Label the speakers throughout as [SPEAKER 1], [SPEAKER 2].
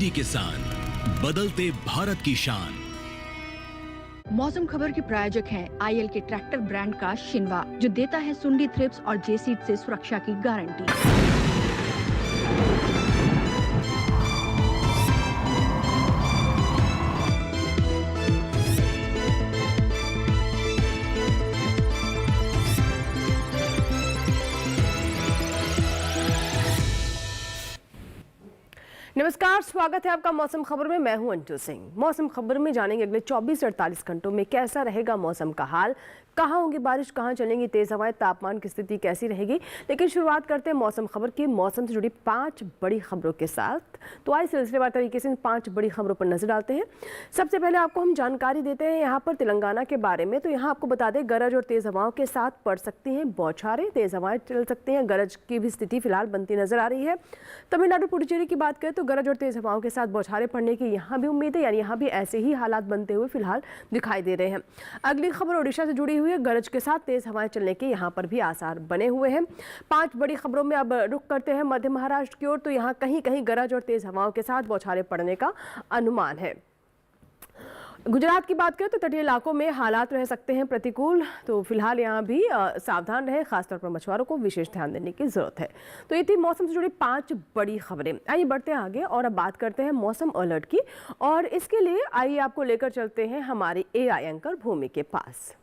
[SPEAKER 1] DD किसान, बदलते भारत की शान।
[SPEAKER 2] मौसम खबर के प्रायोजक हैं आईएल के ट्रैक्टर ब्रांड का शिनवा, जो देता है सुंडी थ्रिप्स और जेसीड से सुरक्षा की गारंटी।
[SPEAKER 3] नमस्कार, स्वागत है आपका मौसम खबर में। मैं हूं अंजू सिंह। मौसम खबर में जानेंगे अगले 24 से 48 घंटों में कैसा रहेगा मौसम का हाल, कहां होगी बारिश, कहां चलेंगी तेज हवाएं, तापमान की स्थिति कैसी रहेगी। लेकिन शुरुआत करते हैं मौसम खबर की मौसम से जुड़ी 5 बड़ी खबरों के साथ। तो आज सिलसिलेवार तरीके से इन 5 बड़ी खबरों पर नजर डालते हैं। सबसे पहले आपको हम जानकारी देते हैं यहाँ पर तेलंगाना के बारे में। तो यहाँ आपको बता दें, गरज और तेज हवाओं के साथ पड़ सकती हैं बौछारें, तेज हवाएं चल सकती हैं। गरज की भी स्थिति फिलहाल बनती नजर आ रही है। तमिलनाडु पुडुचेरी की बात करें तो गरज और तेज हवाओं के साथ बौछारें पड़ने की यहाँ भी उम्मीद है, यानी यहाँ भी ऐसे ही हालात बनते हुए फिलहाल दिखाई दे रहे हैं। अगली खबर ओडिशा से जुड़ी हुई है। गरज के साथ तेज हवाएं चलने के यहाँ पर भी आसार बने हुए हैं। 5 बड़ी खबरों में अब रुख करते हैं मध्य महाराष्ट्र की ओर। तो यहाँ कहीं कहीं गरज और तेज हवाओं के साथ बौछारें पड़ने का अनुमान है। गुजरात की बात करें तो तटीय इलाकों में हालात रह सकते हैं प्रतिकूल। तो फिलहाल यहाँ भी सावधान रहे, खासतौर पर मछुआरों को विशेष ध्यान देने की जरूरत है। तो ये थी मौसम से जुड़ी 5 बड़ी खबरें। आइए बढ़ते हैं आगे और अब बात करते हैं मौसम अलर्ट की। और इसके लिए आइए आपको लेकर चलते हैं हमारे एआई एंकर भूमि के पास।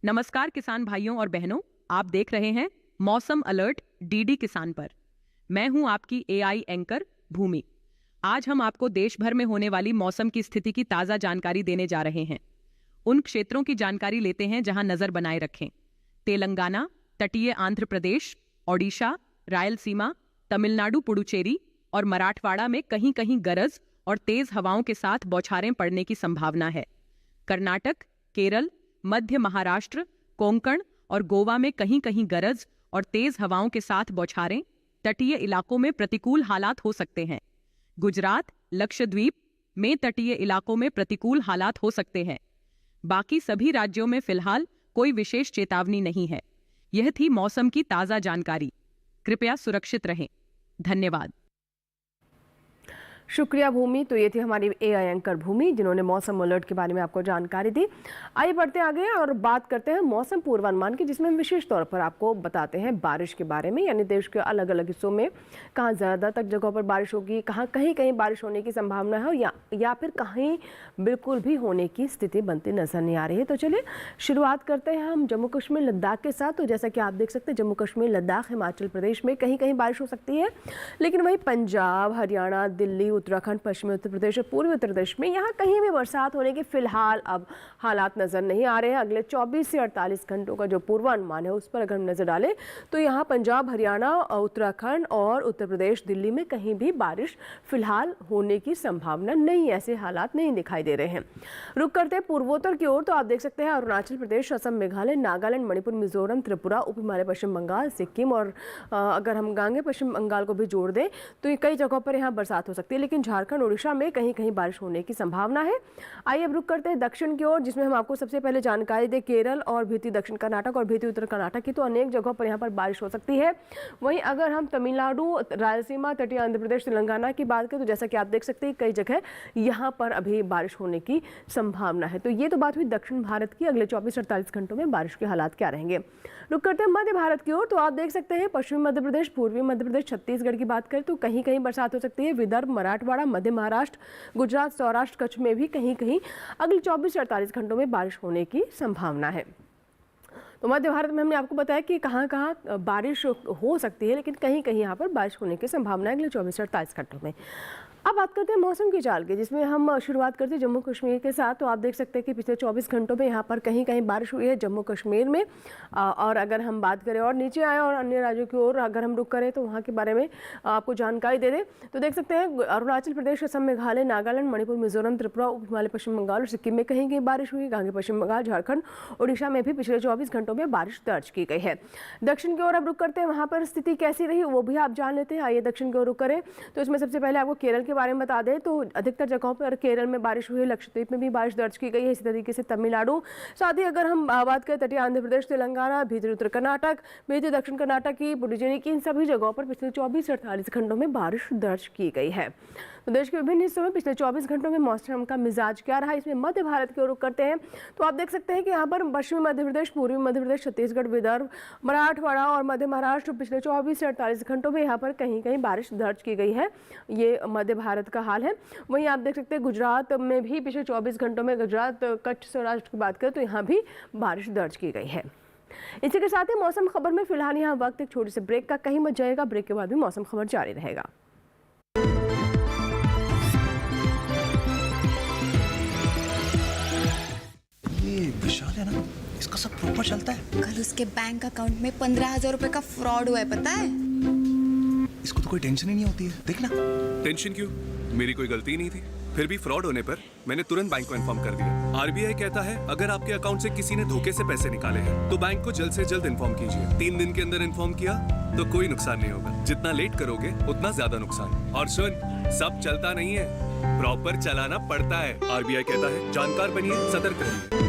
[SPEAKER 4] नमस्कार किसान भाइयों और बहनों, आप देख रहे हैं मौसम अलर्ट डीडी किसान पर। मैं हूं आपकी एआई एंकर भूमि। आज हम आपको देश भर में होने वाली मौसम की स्थिति की ताजा जानकारी देने जा रहे हैं। उन क्षेत्रों की जानकारी लेते हैं जहां नजर बनाए रखें। तेलंगाना, तटीय आंध्र प्रदेश, ओडिशा, रायलसीमा, तमिलनाडु पुडुचेरी और मराठवाड़ा में कहीं कहीं गरज और तेज हवाओं के साथ बौछारें पड़ने की संभावना है। कर्नाटक, केरल, मध्य महाराष्ट्र, कोंकण और गोवा में कहीं कहीं गरज और तेज हवाओं के साथ बौछारें। तटीय इलाकों में प्रतिकूल हालात हो सकते हैं। गुजरात, लक्षद्वीप में तटीय इलाकों में प्रतिकूल हालात हो सकते हैं। बाकी सभी राज्यों में फिलहाल कोई विशेष चेतावनी नहीं है। यह थी मौसम की ताजा जानकारी। कृपया सुरक्षित रहें। धन्यवाद।
[SPEAKER 3] शुक्रिया भूमि। तो ये थी हमारी एआई एंकर भूमि, जिन्होंने मौसम अलर्ट के बारे में आपको जानकारी दी। आइए बढ़ते आगे और बात करते हैं मौसम पूर्वानुमान की, जिसमें हम विशेष तौर पर आपको बताते हैं बारिश के बारे में, यानी देश के अलग अलग हिस्सों में कहाँ ज़्यादातर जगहों पर बारिश होगी, कहाँ कहीं कहीं बारिश होने की संभावना है, या फिर कहीं बिल्कुल भी होने की स्थिति बनती नजर नहीं आ रही है। तो चलिए शुरुआत करते हैं हम जम्मू कश्मीर लद्दाख के साथ। तो जैसा कि आप देख सकते हैं, जम्मू कश्मीर लद्दाख हिमाचल प्रदेश में कहीं कहीं बारिश हो सकती है। लेकिन वहीं पंजाब, हरियाणा, दिल्ली, उत्तराखंड, पश्चिमी उत्तर प्रदेश और पूर्वी उत्तर प्रदेश में यहाँ कहीं भी बरसात होने के फिलहाल अब हालात नजर नहीं आ रहे हैं। अगले 24 से 48 घंटों का जो पूर्वानुमान है उस पर अगर हम नजर डालें तो यहाँ पंजाब, हरियाणा, उत्तराखंड और उत्तर प्रदेश, दिल्ली में कहीं भी बारिश फिलहाल होने की संभावना नहीं, ऐसे हालात नहीं दिखाई दे रहे हैं। रुक करते हैं पूर्वोत्तर की ओर। तो आप देख सकते हैं अरुणाचल प्रदेश, असम, मेघालय, नागालैंड, मणिपुर, मिजोरम, त्रिपुरा, उप हिमालय पश्चिम बंगाल, सिक्किम और अगर हम गांगे पश्चिम बंगाल को भी जोड़ दें तो कई जगहों पर यहाँ बरसात हो सकती है। लेकिन झारखंड, उड़ीसा में कहीं कहीं बारिश होने की संभावना है। आइए अब रुक करते हैं दक्षिण की ओर, जिसमें हम आपको सबसे पहले जानकारी दें केरल और भीति दक्षिण कर्नाटक और भीति उत्तर कर्नाटक की। तो अनेक जगहों पर यहाँ पर बारिश हो सकती है। वहीं अगर हम तमिलनाडु, रायलसीमा, तटीय आंध्र प्रदेश, तेलंगाना की बात करें तो जैसा कि आप देख सकते हैं कई जगह यहाँ पर अभी बारिश होने की संभावना है। तो ये तो बात हुई दक्षिण भारत की। अगले 24-48 घंटों में बारिश के हालात क्या रहेंगे। रुक करते हैं मध्य भारत की ओर। तो आप देख सकते हैं पश्चिमी मध्य प्रदेश, पूर्वी मध्य प्रदेश, छत्तीसगढ़ की बात करें तो कहीं कहीं बरसात हो सकती है। विदर्भ, मराठवाड़ा, मध्य महाराष्ट्र, गुजरात, सौराष्ट्र, कच्छ में भी कहीं कहीं अगले 24 से 48 घंटों में बारिश होने की संभावना है। तो मध्य भारत में हमने आपको बताया कि कहाँ कहाँ बारिश हो सकती है, लेकिन कहीं कहीं यहाँ पर बारिश होने की संभावना है अगले 24 से 48 घंटों में। अब बात करते हैं मौसम की चाल की, जिसमें हम शुरुआत करते हैं जम्मू कश्मीर के साथ। तो आप देख सकते हैं कि पिछले 24 घंटों में यहाँ पर कहीं कहीं बारिश हुई है जम्मू कश्मीर में। और अगर हम बात करें और नीचे आए और अन्य राज्यों की ओर अगर हम रुक करें तो वहाँ के बारे में आपको जानकारी दे दें तो देख सकते हैं अरुणाचल प्रदेश, असम, मेघालय, नागालैंड, मणिपुर, मिजोरम, त्रिपुरा, उप हिमालय पश्चिम बंगाल और सिक्किम में कहीं कहीं बारिश हुई। गांगे पश्चिम बंगाल, झारखंड, उड़ीसा में भी पिछले 24 घंटों में बारिश दर्ज की गई है। दक्षिण की ओर अब रुक करते हैं, वहाँ पर स्थिति कैसी रही वो भी आप जान लेते हैं। आइए दक्षिण की ओर रुक करें तो इसमें सबसे पहले आपको केरल के बारे में बता दें तो अधिकतर जगहों पर केरल में बारिश हुई, लक्षद्वीप में भी बारिश दर्ज की गई है, इसी तरीके से तमिलनाडु, साथ ही अगर हम बात करें तटीय आंध्र प्रदेश, तेलंगाना, भीतरी उत्तर कर्नाटक, भीतरी दक्षिण कर्नाटक की, पुडुचेरी की, इन सभी जगहों पर पिछले 24 से 48 घंटों में बारिश दर्ज की गई है। तो देश के विभिन्न हिस्सों में पिछले 24 घंटों में मौसम का मिजाज क्या रहा, इसमें मध्य भारत की ओर रुख करते हैं तो आप देख सकते हैं कि यहाँ पर पश्चिमी मध्य प्रदेश, पूर्वी मध्य प्रदेश, छत्तीसगढ़, विदर्भ, मराठवाड़ा और मध्य महाराष्ट्र पिछले 24 से 48 घंटों में यहाँ पर कहीं कहीं बारिश दर्ज की गई है। ये मध्य भारत का हाल है। वहीं आप देख सकते हैं गुजरात में भी पिछले 24 घंटों में, गुजरात, कच्छ, सौराष्ट्र की बात करें तो यहाँ भी बारिश दर्ज की गई है। इसी के साथ ही मौसम खबर में फिलहाल यहाँ वक्त एक छोटे से ब्रेक का, कहीं मत जाएगा, ब्रेक के बाद भी मौसम खबर जारी रहेगा।
[SPEAKER 5] ये विशाल है ना, इसका सब प्रॉपर चलता है।
[SPEAKER 6] कल उसके बैंक अकाउंट में 15,000 रुपए का फ्रॉड हुआ है, पता है?
[SPEAKER 5] इसको तो कोई टेंशन ही नहीं होती है, देखना।
[SPEAKER 7] टेंशन क्यों? मेरी कोई गलती नहीं थी। फिर भी फ्रॉड होने पर मैंने तुरंत बैंक को इन्फॉर्म कर दिया। आरबीआई कहता है अगर आपके अकाउंट से किसी ने धोखे से पैसे निकाले हैं तो बैंक को जल्द से जल्द इन्फॉर्म कीजिए। 3 दिन के अंदर इन्फॉर्म किया तो कोई नुकसान नहीं होगा, जितना लेट करोगे उतना ज्यादा नुकसान। और सुन, सब चलता नहीं है, प्रॉपर चलाना पड़ता है। आरबीआई कहता है जानकार बनिए, सतर्क रहिए।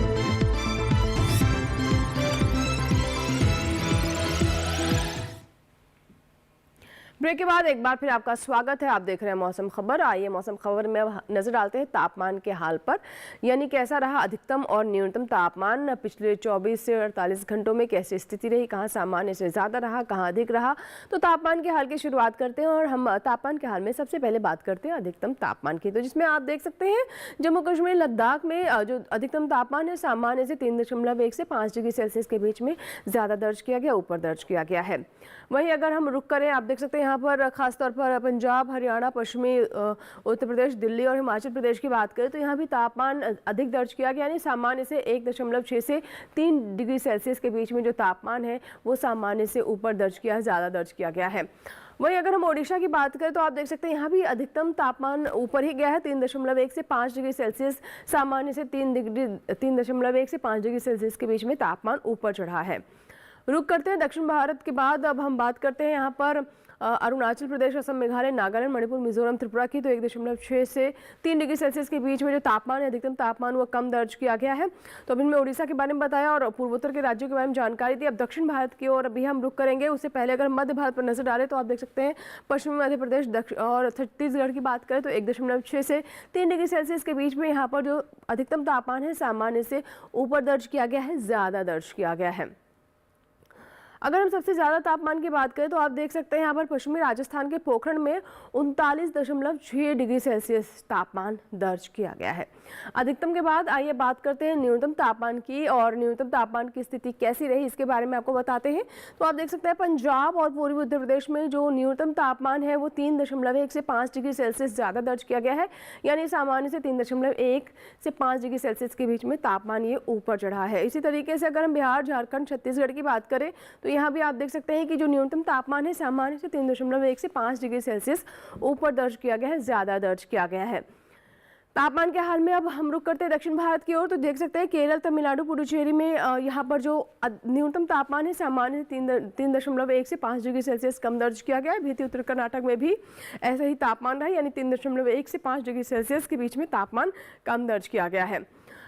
[SPEAKER 3] ब्रेक के बाद एक बार फिर आपका स्वागत है। आप देख रहे हैं मौसम खबर। आइए मौसम खबर में अब नजर डालते हैं तापमान के हाल पर, यानी कैसा रहा अधिकतम और न्यूनतम तापमान पिछले 24 से 48 घंटों में, कैसी स्थिति रही, कहां सामान्य से ज़्यादा रहा, कहां अधिक रहा। तो तापमान के हाल की शुरुआत करते हैं और हम तापमान के हाल में सबसे पहले बात करते हैं अधिकतम तापमान की, तो जिसमें आप देख सकते हैं जम्मू कश्मीर, लद्दाख में जो अधिकतम तापमान है सामान्य से 3.1 से 5 डिग्री सेल्सियस के बीच में ज़्यादा दर्ज किया गया, ऊपर दर्ज किया गया है। वहीं अगर हम रुक करें, आप देख सकते हैं यहाँ पर खासतौर पर पंजाब, हरियाणा, पश्चिमी उत्तर प्रदेश, दिल्ली और हिमाचल प्रदेश की बात करें तो यहाँ भी तापमान अधिक दर्ज किया गया, यानी सामान्य से 1.6 से 3 डिग्री सेल्सियस के बीच में जो तापमान है वो सामान्य से ऊपर दर्ज किया, ज़्यादा दर्ज किया गया है। वहीं अगर हम ओडिशा की बात करें तो आप देख सकते हैं यहाँ भी अधिकतम तापमान ऊपर ही गया है, 3.1 से 5 डिग्री सेल्सियस, सामान्य से 3.1 से 5 डिग्री सेल्सियस के बीच में तापमान ऊपर चढ़ा है। रुक करते हैं दक्षिण भारत के बाद अब हम बात करते हैं यहाँ पर अरुणाचल प्रदेश, असम, मेघालय, नागालैंड, मणिपुर, मिजोरम, त्रिपुरा की, तो 1.6 से 3 डिग्री सेल्सियस के बीच में जो तापमान है, अधिकतम तापमान वो कम दर्ज किया गया है। तो अब इनमें उड़ीसा के बारे में बताया और पूर्वोत्तर के राज्यों के बारे में जानकारी दी। अब दक्षिण भारत की ओर अभी हम रुक करेंगे, उससे पहले अगर मध्य भारत पर नजर डालें तो आप देख सकते हैं पश्चिमी मध्य प्रदेश और छत्तीसगढ़ की बात करें तो 1.6 से 3 डिग्री सेल्सियस के बीच में यहाँ पर जो अधिकतम तापमान है सामान्य से ऊपर दर्ज किया गया है, ज़्यादा दर्ज किया गया है। अगर हम सबसे ज़्यादा तापमान की बात करें तो आप देख सकते हैं यहाँ पर पश्चिमी राजस्थान के पोखरण में 39.6 डिग्री सेल्सियस तापमान दर्ज किया गया है। अधिकतम के बाद आइए बात करते हैं न्यूनतम तापमान की, और न्यूनतम तापमान की स्थिति कैसी रही इसके बारे में आपको बताते हैं। तो आप देख सकते हैं पंजाब और पूर्वी उत्तर प्रदेश में जो न्यूनतम तापमान है वो 3.1 से 5 डिग्री सेल्सियस ज़्यादा दर्ज किया गया है, यानी सामान्य से 3.1 से 5 डिग्री सेल्सियस के बीच में तापमान ये ऊपर चढ़ा है। इसी तरीके से अगर हम बिहार, झारखंड, छत्तीसगढ़ की बात करें तो यहाँ भी आप देख सकते हैं कि जो न्यूनतम तापमान है सामान्य से 3.1 से 5 डिग्री सेल्सियस ऊपर दर्ज किया गया है, ज़्यादा दर्ज किया गया है। तापमान के हाल में अब हम रुक करते हैं दक्षिण भारत की ओर, तो देख सकते हैं केरल, तमिलनाडु, पुडुचेरी में यहाँ पर जो न्यूनतम तापमान है सामान्य से 3.1 से 5 डिग्री सेल्सियस कम दर्ज किया गया है। भीतरी उत्तर कर्नाटक में भी ऐसा ही तापमान रहा, यानी 3.1 से 5 डिग्री सेल्सियस के बीच में तापमान कम दर्ज किया गया है।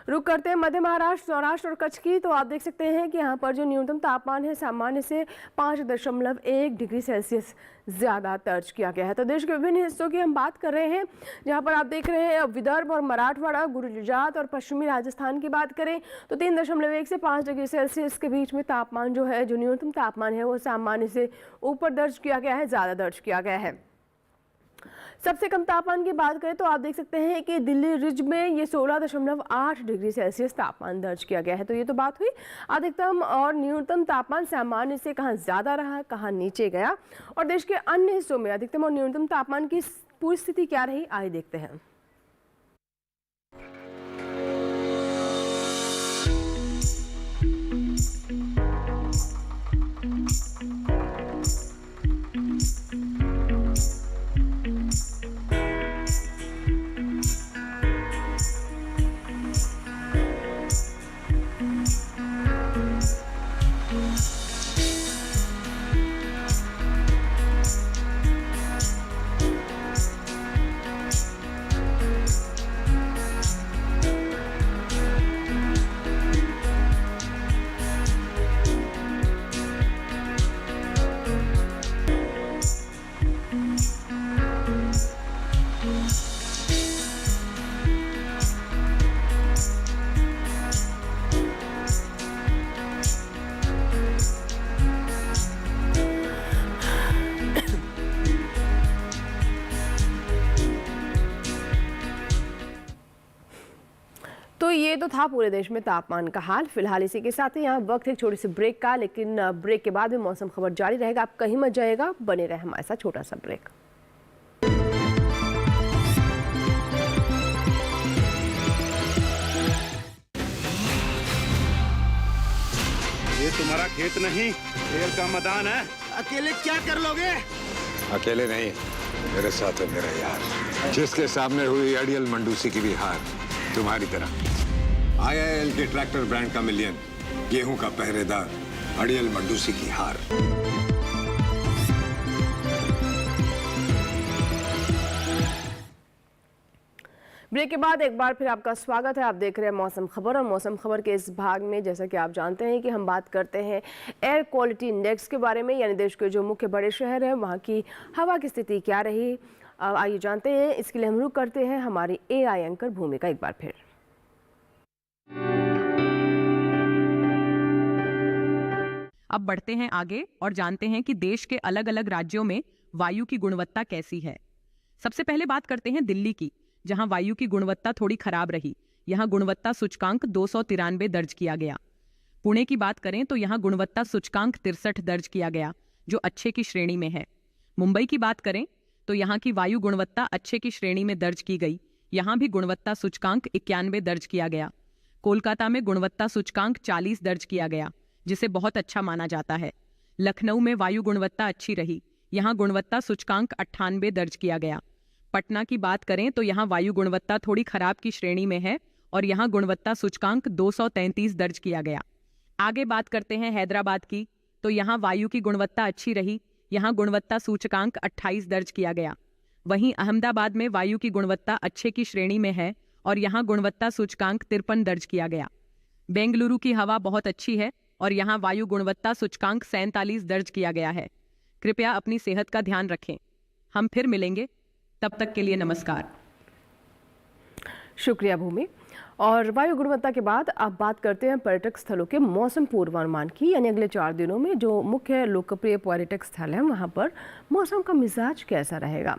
[SPEAKER 3] रुक करते हैं मध्य महाराष्ट्र, सौराष्ट्र और कच्छ की, तो आप देख सकते हैं कि यहाँ पर जो न्यूनतम तापमान है सामान्य से 5.1 डिग्री सेल्सियस ज़्यादा दर्ज किया गया है। तो देश के विभिन्न हिस्सों की हम बात कर रहे हैं, जहाँ पर आप देख रहे हैं विदर्भ और मराठवाड़ा, गुजरात और पश्चिमी राजस्थान की बात करें तो 3.1 से 5 डिग्री सेल्सियस के बीच में तापमान जो है, जो न्यूनतम तापमान है वो सामान्य से ऊपर दर्ज किया गया है, ज़्यादा दर्ज किया गया है। सबसे कम तापमान की बात करें तो आप देख सकते हैं कि दिल्ली रिज में ये 16.8 डिग्री सेल्सियस तापमान दर्ज किया गया है। तो ये तो बात हुई अधिकतम और न्यूनतम तापमान सामान्य से कहाँ ज़्यादा रहा, कहाँ नीचे गया, और देश के अन्य हिस्सों में अधिकतम और न्यूनतम तापमान की पूरी स्थिति क्या रही, आइए देखते हैं। तो था पूरे देश में तापमान का हाल। फिलहाल इसी के साथ ही यहाँ वक्त है एक छोटी सी ब्रेक का, लेकिन ब्रेक के बाद भी मौसम खबर जारी रहेगा। आप कहीं मत जाइएगा, बने रहे हमारे साथ। छोटा सा ब्रेक।
[SPEAKER 8] ये तुम्हारा खेत नहीं, खेल का मैदान है।
[SPEAKER 9] अकेले क्या कर लोगे?
[SPEAKER 10] अकेले नहीं, मेरे साथ है मेरा यार, जिसके सामने हुई अड़ियल मंडूसी की भी हार तुम्हारी तरह। IIL के ट्रैक्टर ब्रांड का मिलियन, गेहूं का पहरेदार, अड़ियल मंडूसी की हार।
[SPEAKER 3] ब्रेक के बाद एक बार फिर आपका स्वागत है। आप देख रहे हैं मौसम खबर, और मौसम खबर के इस भाग में जैसा कि आप जानते हैं कि हम बात करते हैं एयर क्वालिटी इंडेक्स के बारे में, यानी देश के जो मुख्य बड़े शहर हैं वहाँ की हवा की स्थिति क्या रही। आइए जानते हैं। इसके लिए हम रुक करते हैं हमारी AI एंकर भूमि का एक बार फिर।
[SPEAKER 4] अब बढ़ते हैं आगे और जानते हैं कि देश के अलग अलग राज्यों में वायु की गुणवत्ता कैसी है। सबसे पहले बात करते हैं दिल्ली की, जहां वायु की गुणवत्ता थोड़ी खराब रही। यहां गुणवत्ता सूचकांक 293 दर्ज किया गया। पुणे की बात करें तो यहां गुणवत्ता सूचकांक 63 दर्ज किया गया, जो अच्छे की श्रेणी में है। मुंबई की बात करें तो यहां की वायु गुणवत्ता अच्छे की श्रेणी में दर्ज की गई। यहां भी गुणवत्ता सूचकांक 91 दर्ज किया गया। कोलकाता में गुणवत्ता सूचकांक 40 दर्ज किया गया, जिसे बहुत अच्छा माना जाता है। लखनऊ में वायु गुणवत्ता अच्छी रही। यहां गुणवत्ता सूचकांक 98 दर्ज किया गया। पटना की बात करें तो यहां वायु गुणवत्ता थोड़ी खराब की श्रेणी में है और यहां गुणवत्ता सूचकांक 233 दर्ज किया गया। आगे बात करते हैं हैदराबाद की, तो यहां वायु की गुणवत्ता अच्छी रही। यहां गुणवत्ता सूचकांक 28 दर्ज किया गया। वहीं अहमदाबाद में वायु की गुणवत्ता अच्छे की श्रेणी में है और यहां गुणवत्ता सूचकांक 53 दर्ज किया गया। बेंगलुरु की हवा बहुत अच्छी है और यहां वायु गुणवत्ता सूचकांक 47 दर्ज किया गया है। कृपया अपनी सेहत का ध्यान रखें। हम फिर मिलेंगे, तब तक के लिए नमस्कार।
[SPEAKER 3] शुक्रिया भूमि। और वायु गुणवत्ता के बाद अब बात करते हैं पर्यटक स्थलों के मौसम पूर्वानुमान की, यानी अगले 4 दिनों में जो मुख्य लोकप्रिय पर्यटक स्थल हैं वहाँ पर मौसम का मिजाज कैसा रहेगा।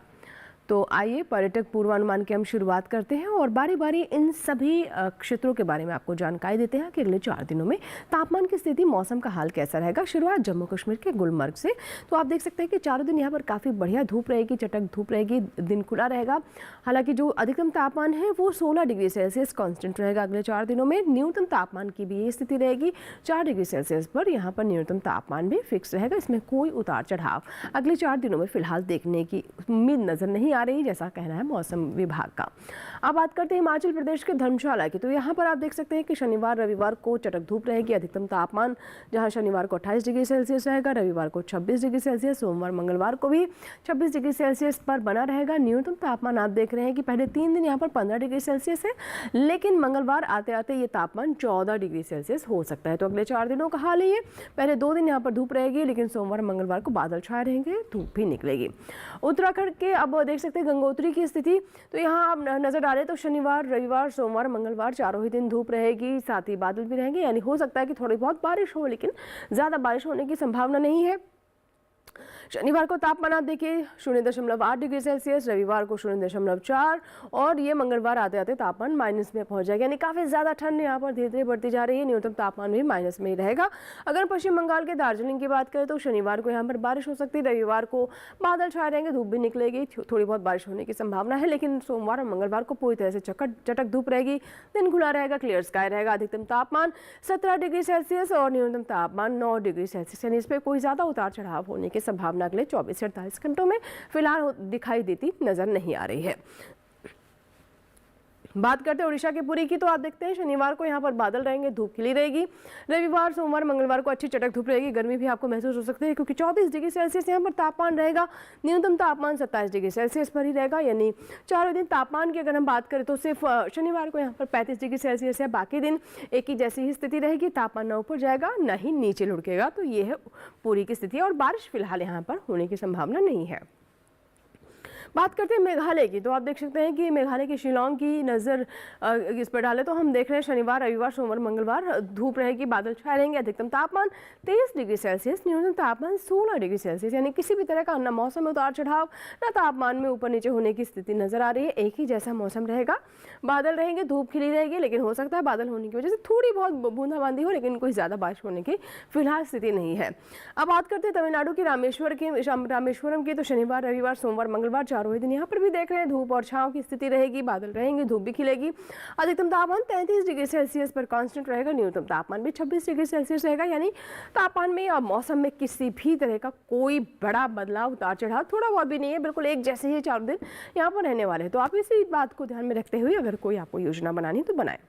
[SPEAKER 3] तो आइए पर्यटक पूर्वानुमान की हम शुरुआत करते हैं और बारी बारी इन सभी क्षेत्रों के बारे में आपको जानकारी देते हैं कि अगले 4 दिनों में तापमान की स्थिति, मौसम का हाल कैसा रहेगा। शुरुआत जम्मू कश्मीर के गुलमर्ग से। तो आप देख सकते हैं कि 4 दिन यहाँ पर काफ़ी बढ़िया धूप रहेगी, चटक धूप रहेगी, दिन खुला रहेगा। हालांकि जो अधिकतम तापमान है वो 16 डिग्री सेल्सियस कांस्टेंट रहेगा अगले 4 दिनों में। न्यूनतम तापमान की भी ये स्थिति रहेगी 4 डिग्री सेल्सियस पर। यहाँ पर न्यूनतम तापमान भी फिक्स रहेगा, इसमें कोई उतार चढ़ाव अगले 4 दिनों में फिलहाल देखने की उम्मीद नजर नहीं आ रही, जैसा कहना है मौसम विभाग का। अब बात करते हैं हिमाचल प्रदेश के धर्मशाला की। तो यहाँ पर आप देख सकते हैं कि शनिवार रविवार को चटक धूप रहेगी। अधिकतम तापमान जहाँ शनिवार को 28 डिग्री सेल्सियस रहेगा, रविवार को 26 डिग्री सेल्सियस, सोमवार मंगलवार को भी 26 डिग्री सेल्सियस पर बना रहेगा। न्यूनतम तापमान आप देख रहे हैं कि पहले 3 दिन यहाँ पर 15 डिग्री सेल्सियस है, लेकिन मंगलवार आते आते ये तापमान 14 डिग्री सेल्सियस हो सकता है। तो अगले 4 दिनों का हाल है ये। पहले 2 दिन यहाँ पर धूप रहेगी, लेकिन सोमवार मंगलवार को बादल छाए रहेंगे, धूप भी निकलेगी। उत्तराखंड के अब देख सकते हैं गंगोत्री की स्थिति। तो यहाँ आप नजर डालें तो शनिवार रविवार सोमवार मंगलवार चारों ही दिन धूप रहेगी, साथ ही बादल भी रहेंगे, यानी हो सकता है कि थोड़ी बहुत बारिश हो, लेकिन ज़्यादा बारिश होने की संभावना नहीं है। शनिवार को तापमान आप देखिए 0.8 डिग्री सेल्सियस, रविवार को 0.4 और ये मंगलवार आते आते तापमान माइनस में पहुंच जाएगा, यानी काफ़ी ज़्यादा ठंड यहाँ पर धीरे धीरे बढ़ती जा रही है। न्यूनतम तापमान भी माइनस में ही रहेगा। अगर पश्चिम बंगाल के दार्जिलिंग की बात करें तो शनिवार को यहाँ पर बारिश हो सकती है, रविवार को बादल छाए रहेंगे, धूप भी निकलेगी, थोड़ी बहुत बारिश होने की संभावना है, लेकिन सोमवार और मंगलवार को पूरी तरह से चटक धूप रहेगी, दिन खुला रहेगा, क्लियर स्काई रहेगा। अधिकतम तापमान 17 डिग्री सेल्सियस और न्यूनतम तापमान 9 डिग्री सेल्सियस, यानी इस पर कोई ज़्यादा उतार चढ़ाव होने की संभावना अगले 24 से 48 घंटों में फिलहाल दिखाई देती नजर नहीं आ रही है। बात करते हैं उड़ीसा के पुरी की। तो आप देखते हैं शनिवार को यहाँ पर बादल रहेंगे, धूप खिली रहेगी। रविवार सोमवार मंगलवार को अच्छी चटक धूप रहेगी, गर्मी भी आपको महसूस हो सकती है क्योंकि 24 डिग्री सेल्सियस यहाँ पर तापमान रहेगा। न्यूनतम तापमान 27 डिग्री सेल्सियस पर ही रहेगा, यानी चारों दिन तापमान की अगर हम बात करें तो सिर्फ शनिवार को यहाँ पर 35 डिग्री सेल्सियस है, बाकी दिन एक ही जैसी ही स्थिति रहेगी। तापमान न ऊपर जाएगा न ही नीचे लुढ़केगा। तो ये है पुरी की स्थिति और बारिश फिलहाल यहाँ पर होने की संभावना नहीं है। बात करते हैं मेघालय की, तो आप देख सकते हैं कि मेघालय के शिलोंग की नज़र इस पर डालें तो हम देख रहे हैं शनिवार, रविवार, सोमवार, मंगलवार धूप रहेगी, बादल छाए रहेंगे। अधिकतम तापमान 23 डिग्री सेल्सियस, न्यूनतम तापमान 16 डिग्री सेल्सियस, यानी किसी भी तरह का न मौसम में उतार चढ़ाव न तापमान में ऊपर नीचे होने की स्थिति नजर आ रही है। एक ही जैसा मौसम रहेगा, बादल रहेंगे, धूप खिली रहेगी, लेकिन हो सकता है बादल होने की वजह से थोड़ी बहुत बूंदाबांदी हो, लेकिन कोई ज़्यादा बारिश होने की फिलहाल स्थिति नहीं है। अब बात करते हैं तमिलनाडु की रामेश्वरम की, तो शनिवार, रविवार, सोमवार, मंगलवार चारों ही दिन यहाँ पर भी देख रहे हैं धूप और छांव की स्थिति रहेगी, बादल रहेंगे, धूप भी खिलेगी। अधिकतम तापमान 33 डिग्री सेल्सियस पर कांस्टेंट रहेगा, न्यूनतम तापमान भी 26 डिग्री सेल्सियस रहेगा, यानी तापमान में और मौसम में किसी भी तरह का कोई बड़ा बदलाव, उतार चढ़ाव थोड़ा बहुत भी नहीं है, बिल्कुल एक जैसे ही 4 दिन यहाँ पर रहने वाले हैं। तो आप इसी बात को ध्यान में रखते हुए अगर कोई आपको योजना बनानी तो बनाए।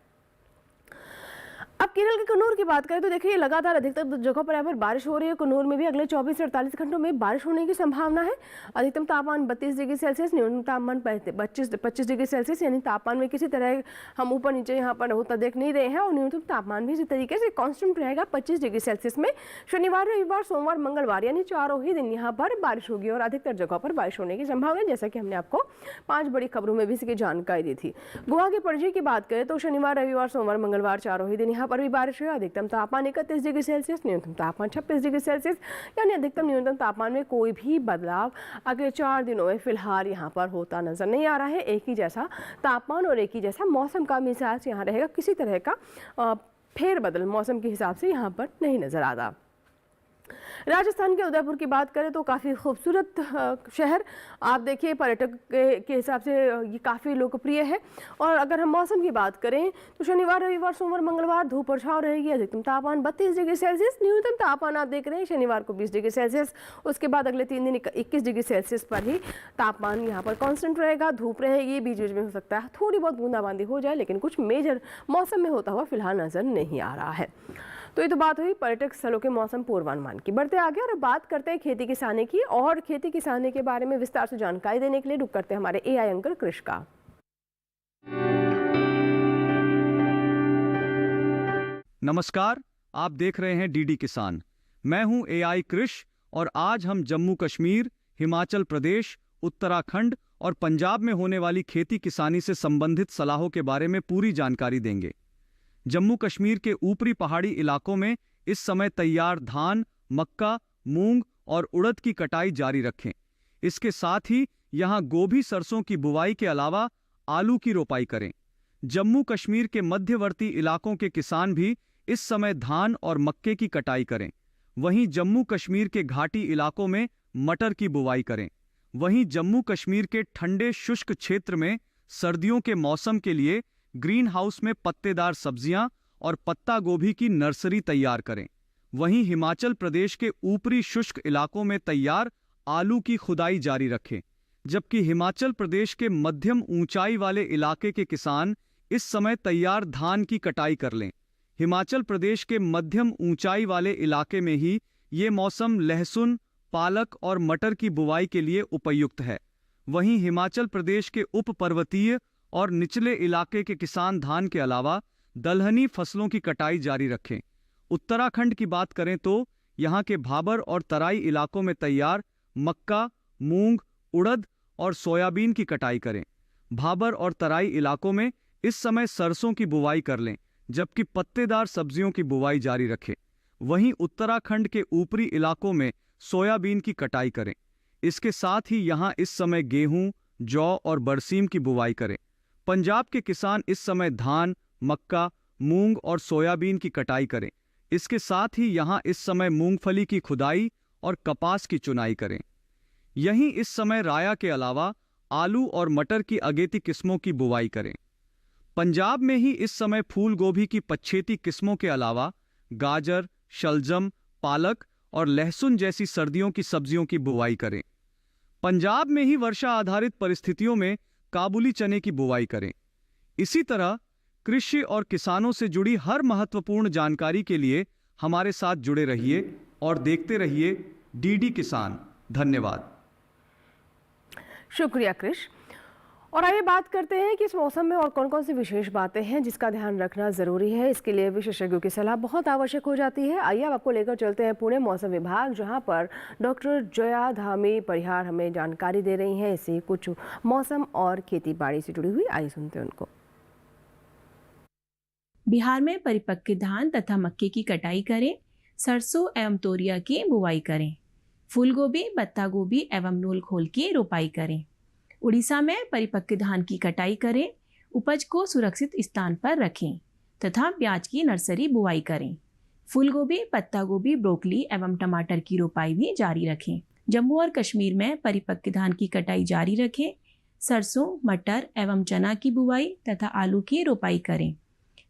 [SPEAKER 3] अब केरल के कन्नूर की बात करें तो देखिए लगातार अधिकतर जगहों पर यहाँ पर बारिश हो रही है। कन्नूर में भी अगले 24 से 48 घंटों में बारिश होने की संभावना है। अधिकतम तापमान 32 डिग्री सेल्सियस, न्यूनतम तापमान 25 डिग्री सेल्सियस, यानी तापमान में किसी तरह हम ऊपर नीचे यहाँ पर होता देख नहीं रहे हैं। और न्यूनतम तापमान भी इसी तरीके से कांस्टेंट रहेगा 25 डिग्री सेल्सियस में। शनिवार, रविवार, सोमवार, मंगलवार यानी चारों ही दिन यहाँ पर बारिश होगी और अधिकतर जगहों पर बारिश होने की संभावना है, जैसा कि हमने आपको 5 बड़ी खबरों में भी इसकी जानकारी दी थी। गोवा के पणजी की बात करें तो शनिवार, रविवार, सोमवार, मंगलवार चारों ही दिन यहाँ पर भी बारिश हुई। अधिकतम तापमान 31 डिग्री सेल्सियस, न्यूनतम तापमान 26 डिग्री सेल्सियस, यानी अधिकतम न्यूनतम तापमान में कोई भी बदलाव अगले 4 दिनों में फिलहाल यहाँ पर होता नजर नहीं आ रहा है। एक ही जैसा तापमान और एक ही जैसा मौसम का मिजाज यहाँ रहेगा, किसी तरह का फेरबदल मौसम के हिसाब से यहाँ पर नहीं नजर आता। राजस्थान के उदयपुर की बात करें तो काफ़ी खूबसूरत शहर, आप देखिए पर्यटक के हिसाब से ये काफ़ी लोकप्रिय है। और अगर हम मौसम की बात करें तो शनिवार, रविवार, सोमवार, मंगलवार धूप और छांव रहेगी। अधिकतम तापमान 32 डिग्री सेल्सियस, न्यूनतम तापमान आप देख रहे हैं शनिवार को 20 डिग्री सेल्सियस, उसके बाद अगले 3 दिन 21 डिग्री सेल्सियस पर ही तापमान यहाँ पर कांस्टेंट रहेगा। धूप रहेगी, बीच बीच में हो सकता है थोड़ी बहुत बूंदाबांदी हो जाए, लेकिन कुछ मेजर मौसम में होता हुआ फिलहाल नजर नहीं आ रहा है। तो ये तो बात हुई पर्यटक स्थलों के मौसम पूर्वानुमान की। बढ़ते आगे और अब बात करते हैं खेती किसानी की, और खेती किसानी के बारे में विस्तार से जानकारी देने के लिए रुक करते हैं हमारे एआई एंकर कृष का।
[SPEAKER 11] नमस्कार, आप देख रहे हैं डीडी किसान। मैं हूं एआई कृष और आज हम जम्मू कश्मीर, हिमाचल प्रदेश, उत्तराखंड और पंजाब में होने वाली खेती किसानी से संबंधित सलाहों के बारे में पूरी जानकारी देंगे। जम्मू कश्मीर के ऊपरी पहाड़ी इलाकों में इस समय तैयार धान, मक्का, मूंग और उड़द की कटाई जारी रखें। इसके साथ ही यहां गोभी, सरसों की बुवाई के अलावा आलू की रोपाई करें। जम्मू कश्मीर के मध्यवर्ती इलाकों के किसान भी इस समय धान और मक्के की कटाई करें। वहीं जम्मू कश्मीर के घाटी इलाकों में मटर की बुवाई करें। वहीं जम्मू कश्मीर के ठंडे शुष्क क्षेत्र में सर्दियों के मौसम के लिए ग्रीन हाउस में पत्तेदार सब्जियां और पत्ता गोभी की नर्सरी तैयार करें। वहीं हिमाचल प्रदेश के ऊपरी शुष्क इलाकों में तैयार आलू की खुदाई जारी रखें, जबकि हिमाचल प्रदेश के मध्यम ऊंचाई वाले इलाके के किसान इस समय तैयार धान की कटाई कर लें। हिमाचल प्रदेश के मध्यम ऊंचाई वाले इलाके में ही ये मौसम लहसुन, पालक और मटर की बुवाई के लिए उपयुक्त है। वहीं हिमाचल प्रदेश के उप पर्वतीय और निचले इलाके के किसान धान के अलावा दलहनी फसलों की कटाई जारी रखें। उत्तराखंड की बात करें तो यहाँ के भाबर और तराई इलाकों में तैयार मक्का, मूंग, उड़द और सोयाबीन की कटाई करें। भाबर और तराई इलाकों में इस समय सरसों की बुवाई कर लें, जबकि पत्तेदार सब्जियों की बुवाई जारी रखें। वहीं उत्तराखंड के ऊपरी इलाकों में सोयाबीन की कटाई करें। इसके साथ ही यहाँ इस समय गेहूं, जौ और बरसीम की बुवाई करें। पंजाब के किसान इस समय धान, मक्का, मूंग और सोयाबीन की कटाई करें। इसके साथ ही यहाँ इस समय मूंगफली की खुदाई और कपास की चुनाई करें। यहीं इस समय राया के अलावा आलू और मटर की अगेती किस्मों की बुवाई करें। पंजाब में ही इस समय फूल गोभी की पछेती किस्मों के अलावा गाजर, शलजम, पालक और लहसुन जैसी सर्दियों की सब्जियों की बुवाई करें। पंजाब में ही वर्षा आधारित परिस्थितियों में काबुली चने की बुवाई करें। इसी तरह कृषि और किसानों से जुड़ी हर महत्वपूर्ण जानकारी के लिए हमारे साथ जुड़े रहिए और देखते रहिए डीडी किसान। धन्यवाद।
[SPEAKER 3] शुक्रिया कृष। और आइए बात करते हैं कि इस मौसम में और कौन कौन सी विशेष बातें हैं जिसका ध्यान रखना ज़रूरी है। इसके लिए विशेषज्ञों की सलाह बहुत आवश्यक हो जाती है। आइए अब आपको लेकर चलते हैं पुणे मौसम विभाग, जहां पर डॉक्टर जया धामी परिहार हमें जानकारी दे रही हैं। इससे कुछ मौसम और खेती बाड़ी से जुड़ी हुई, आइए सुनते हैं उनको।
[SPEAKER 12] बिहार में परिपक्व धान तथा मक्के की कटाई करें। सरसों एवं तोरिया की बुवाई करें। फूल गोभी, पत्ता गोभी एवं नूल खोल की रोपाई करें। उड़ीसा में परिपक्व धान की कटाई करें। उपज को सुरक्षित स्थान पर रखें तथा प्याज की नर्सरी बुआई करें। फूल गोभी, पत्ता गोभी, ब्रोकली एवं टमाटर की रोपाई भी जारी रखें। जम्मू और कश्मीर में परिपक्व धान की कटाई जारी रखें। सरसों, मटर एवं चना की बुआई तथा आलू की रोपाई करें।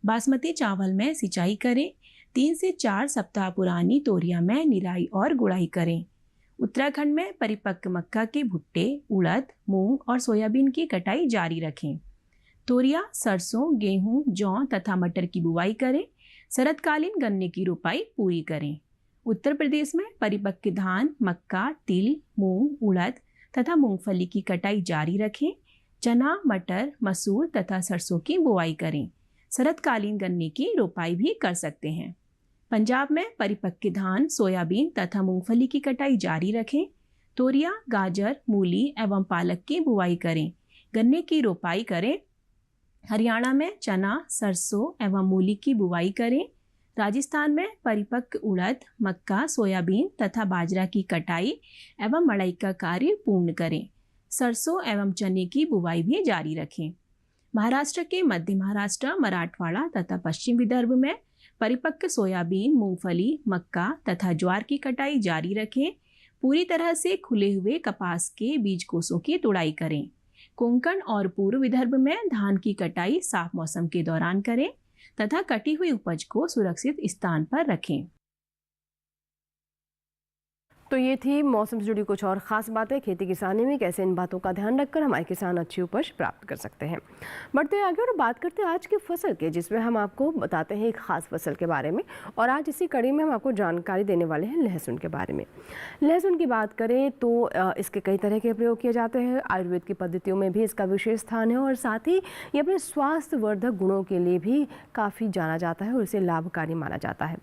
[SPEAKER 12] बासमती चावल में सिंचाई करें। 3 से 4 सप्ताह पुरानी तोरिया में निराई और गुड़ाई करें। उत्तराखंड में परिपक्व मक्का के भुट्टे, उड़द, मूंग और सोयाबीन की कटाई जारी रखें। तोरिया, सरसों, गेहूं, जौ तथा मटर की बुवाई करें। शरतकालीन गन्ने की रोपाई पूरी करें। उत्तर प्रदेश में परिपक्व धान, मक्का, तिल, मूंग, उड़द तथा मूंगफली की कटाई जारी रखें। चना, मटर, मसूर तथा सरसों की बुवाई करें। शरतकालीन गन्ने की रोपाई भी कर सकते हैं। पंजाब में परिपक्व धान, सोयाबीन तथा मूंगफली की कटाई जारी रखें। तोरिया, गाजर, मूली एवं पालक की बुवाई करें। गन्ने की रोपाई करें। हरियाणा में चना, सरसों एवं मूली की बुवाई करें। राजस्थान में परिपक्व उड़द, मक्का, सोयाबीन तथा बाजरा की कटाई एवं मड़ाई का कार्य पूर्ण करें। सरसों एवं चने की बुवाई भी जारी रखें। महाराष्ट्र के मध्य महाराष्ट्र, मराठवाड़ा तथा पश्चिम विदर्भ में परिपक्व सोयाबीन, मूंगफली, मक्का तथा ज्वार की कटाई जारी रखें। पूरी तरह से खुले हुए कपास के बीज कोषों की तुड़ाई करें। कोंकण और पूर्व विदर्भ में धान की कटाई साफ मौसम के दौरान करें तथा कटी हुई उपज को सुरक्षित स्थान पर रखें।
[SPEAKER 3] तो ये थी मौसम से जुड़ी कुछ और ख़ास बातें खेती किसानी में, कैसे इन बातों का ध्यान रखकर हमारे किसान अच्छी उपज प्राप्त कर सकते हैं। बढ़ते हैं आगे और बात करते हैं आज की फसल के, जिसमें हम आपको बताते हैं एक ख़ास फसल के बारे में। और आज इसी कड़ी में हम आपको जानकारी देने वाले हैं लहसुन के बारे में। लहसुन की बात करें तो इसके कई तरह के प्रयोग किए जाते हैं। आयुर्वेद की पद्धतियों में भी इसका विशेष स्थान है और साथ ही ये अपने स्वास्थ्यवर्धक गुणों के लिए भी काफ़ी जाना जाता है और इसे लाभकारी माना जाता है।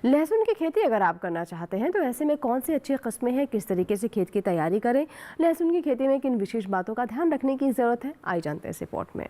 [SPEAKER 3] लहसुन की खेती अगर आप करना चाहते हैं तो ऐसे में कौन सी अच्छी किस्में हैं, किस तरीके से खेत की तैयारी करें, लहसुन की खेती में किन विशेष बातों का ध्यान रखने की ज़रूरत है, आइए जानते हैं इस रिपोर्ट में।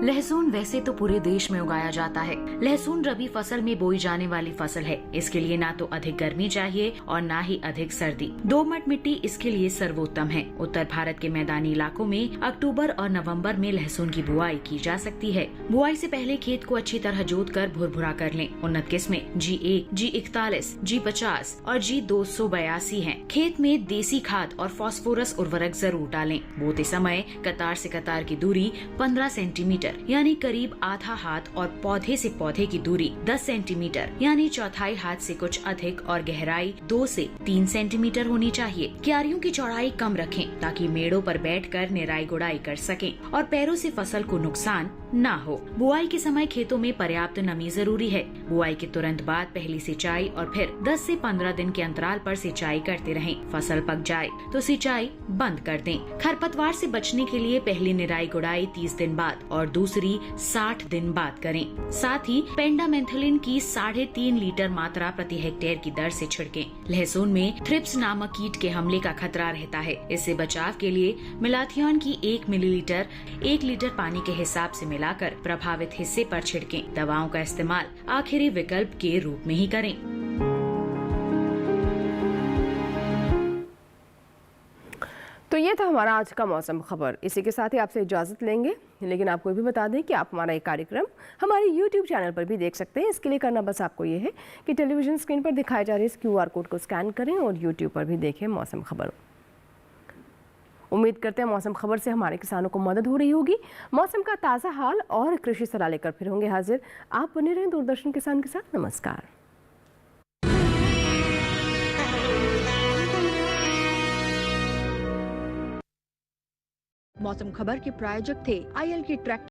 [SPEAKER 13] लहसुन वैसे तो पूरे देश में उगाया जाता है। लहसुन रबी फसल में बोई जाने वाली फसल है। इसके लिए ना तो अधिक गर्मी चाहिए और ना ही अधिक सर्दी। दोमट मिट्टी इसके लिए सर्वोत्तम है। उत्तर भारत के मैदानी इलाकों में अक्टूबर और नवंबर में लहसुन की बुआई की जा सकती है। बुआई से पहले खेत को अच्छी तरह जोत कर भुरभुरा कर लें। उन्नत किस्में G1, G41, G50 और G282 हैं। खेत में देसी खाद और फास्फोरस उर्वरक जरूर डालें। बोते समय कतार से कतार की दूरी 15 सेंटीमीटर यानी करीब आधा हाथ और पौधे से पौधे की दूरी 10 सेंटीमीटर यानी चौथाई हाथ से कुछ अधिक और गहराई 2 से 3 सेंटीमीटर होनी चाहिए। क्यारियों की चौड़ाई कम रखें ताकि मेड़ों पर बैठकर निराई गुड़ाई कर सकें और पैरों से फसल को नुकसान ना हो। बुआई के समय खेतों में पर्याप्त नमी जरूरी है। बुआई के तुरंत बाद पहली सिंचाई और फिर 10 से 15 दिन के अंतराल पर सिंचाई करते रहें। फसल पक जाए तो सिंचाई बंद कर दें। खरपतवार से बचने के लिए पहली निराई गुड़ाई 30 दिन बाद और दूसरी 60 दिन बाद करें। साथ ही पेंडामेंथलिन की 3.5 लीटर मात्रा प्रति हेक्टेयर की दर से छिड़कें। लहसुन में थ्रिप्स नामक कीट के हमले का खतरा रहता है। इससे बचाव के लिए मेलाथियन की 1 मिलीलीटर 1 लीटर पानी के हिसाब से मिलाकर प्रभावित हिस्से पर छिड़कें। दवाओं का इस्तेमाल आखिरी विकल्प के रूप में ही करें।
[SPEAKER 3] तो ये था हमारा आज का मौसम खबर। इसी के साथ ही आपसे इजाज़त लेंगे, लेकिन आपको भी बता दें कि आप हमारा ये कार्यक्रम हमारे YouTube चैनल पर भी देख सकते हैं। इसके लिए करना बस आपको ये है कि टेलीविज़न स्क्रीन पर दिखाए जा रहे इस QR कोड को स्कैन करें और YouTube पर भी देखें मौसम खबर। उम्मीद करते हैं मौसम खबर से हमारे किसानों को मदद हो रही होगी। मौसम का ताज़ा हाल और कृषि सलाह लेकर फिर होंगे हाजिर। आप बने रहें दूरदर्शन किसान के साथ। नमस्कार।
[SPEAKER 2] मौसम खबर के प्रायोजक थे IL के ट्रैक्टर